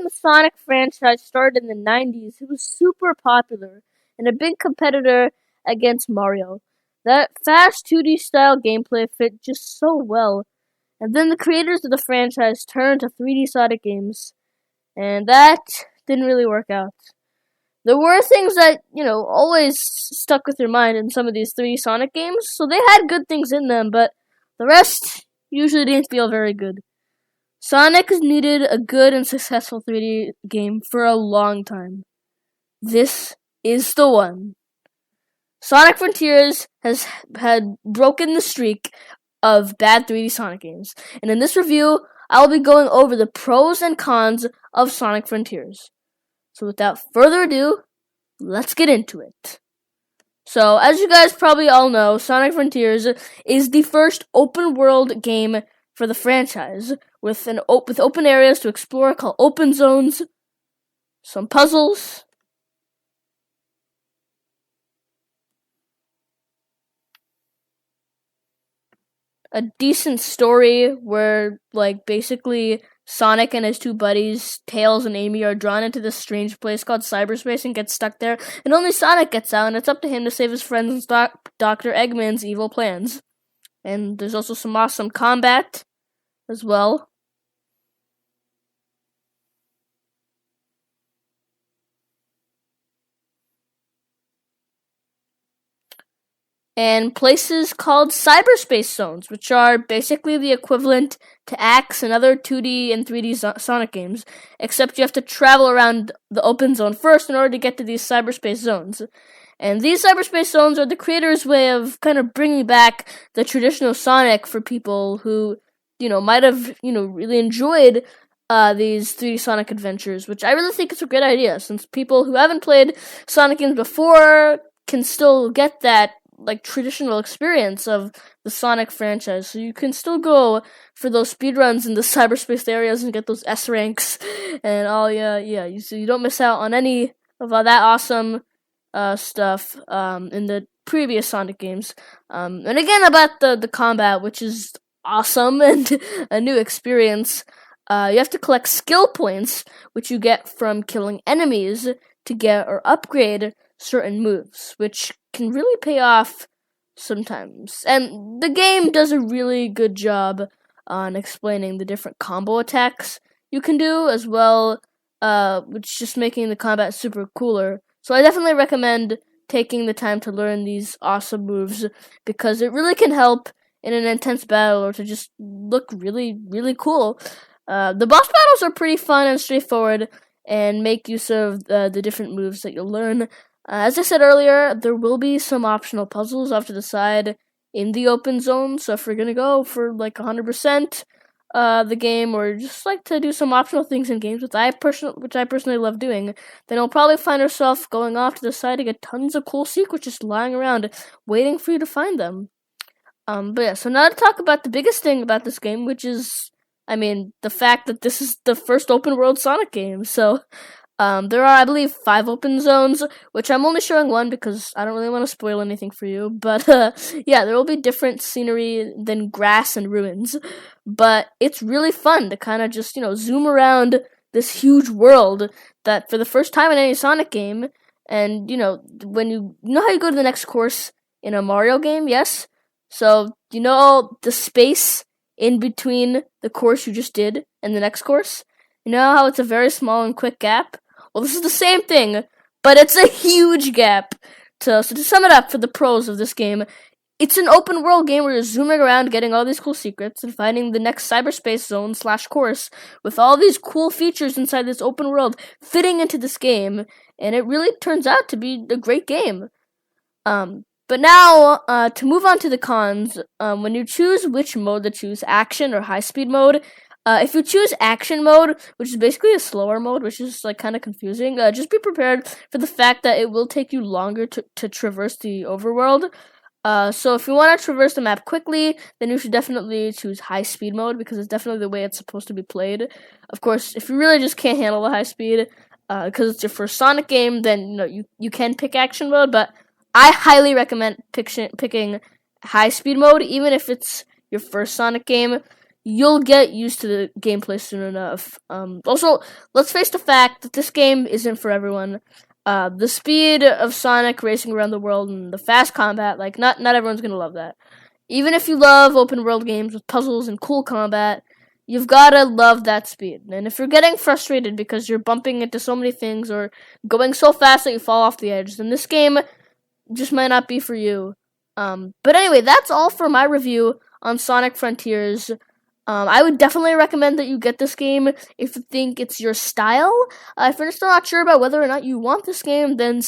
the Sonic franchise started in the 90s, it was super popular and a big competitor against Mario. That fast 2D style gameplay fit just so well. And then the creators of the franchise turned to 3D Sonic games, and that didn't really work out. There were things that, always stuck with your mind in some of these 3D Sonic games, so they had good things in them, but the rest usually didn't feel very good. Sonic has needed a good and successful 3D game for a long time. This is the one. Sonic Frontiers has had broken the streak of bad 3D Sonic games, and in this review, I will be going over the pros and cons of Sonic Frontiers. So without further ado, let's get into it. So, as you guys probably all know, Sonic Frontiers is the first open world game for the franchise, with open areas to explore called open zones, some puzzles, a decent story where, basically Sonic and his two buddies, Tails and Amy, are drawn into this strange place called cyberspace and get stuck there, and only Sonic gets out, and it's up to him to save his friends and stop Dr. Eggman's evil plans. And there's also some awesome combat as well. And places called cyberspace zones, which are basically the equivalent to Axe and other 2D and 3D Sonic games, except you have to travel around the open zone first in order to get to these cyberspace zones. And these cyberspace zones are the creators' way of kind of bringing back the traditional Sonic for people who, might have, really enjoyed these 3D Sonic adventures, which I really think is a great idea, since people who haven't played Sonic games before can still get that traditional experience of the Sonic franchise. So you can still go for those speedruns in the cyberspace areas and get those S ranks and all. So you don't miss out on any of that awesome stuff in the previous Sonic games. And again, about the combat, which is awesome and a new experience. You have to collect skill points, which you get from killing enemies to get or upgrade certain moves, which can really pay off sometimes. And the game does a really good job on explaining the different combo attacks you can do as well, which just making the combat super cooler. So I definitely recommend taking the time to learn these awesome moves, because it really can help in an intense battle or to just look really, really cool. The boss battles are pretty fun and straightforward and make use of the different moves that you'll learn. As I said earlier, there will be some optional puzzles off to the side in the open zone, so if you're gonna go for 100% the game, or just like to do some optional things in games, which I personally love doing, then you'll probably find yourself going off to the side to get tons of cool secrets just lying around, waiting for you to find them. But yeah, so now to talk about the biggest thing about this game, which is, the fact that this is the first open world Sonic game. So, there are, I believe, 5 open zones, which I'm only showing one because I don't really want to spoil anything for you. But, yeah, there will be different scenery than grass and ruins. But it's really fun to kind of just, zoom around this huge world that for the first time in any Sonic game, and, when you know how you go to the next course in a Mario game, yes? So, the space in between the course you just did and the next course? You know how it's a very small and quick gap? Well, this is the same thing, but it's a huge gap. So to sum it up for the pros of this game, it's an open world game where you're zooming around getting all these cool secrets and finding the next cyberspace zone / course with all these cool features inside this open world fitting into this game, and it really turns out to be a great game. But now, to move on to the cons, when you choose which mode to choose, action or high-speed mode, if you choose action mode, which is basically a slower mode, which is kind of confusing, just be prepared for the fact that it will take you longer to traverse the overworld. So if you want to traverse the map quickly, then you should definitely choose high speed mode, because it's definitely the way it's supposed to be played. Of course, if you really just can't handle the high speed, because it's your first Sonic game, then you can pick action mode, but I highly recommend picking high speed mode, even if it's your first Sonic game. you'll get used to the gameplay soon enough. Also, let's face the fact that this game isn't for everyone. The speed of Sonic racing around the world and the fast combat, like not everyone's gonna love that. Even if you love open world games with puzzles and cool combat, you've gotta love that speed. And if you're getting frustrated because you're bumping into so many things or going so fast that you fall off the edge, then this game just might not be for you. But anyway, that's all for my review on Sonic Frontiers. I would definitely recommend that you get this game if you think it's your style. If you're still not sure about whether or not you want this game, then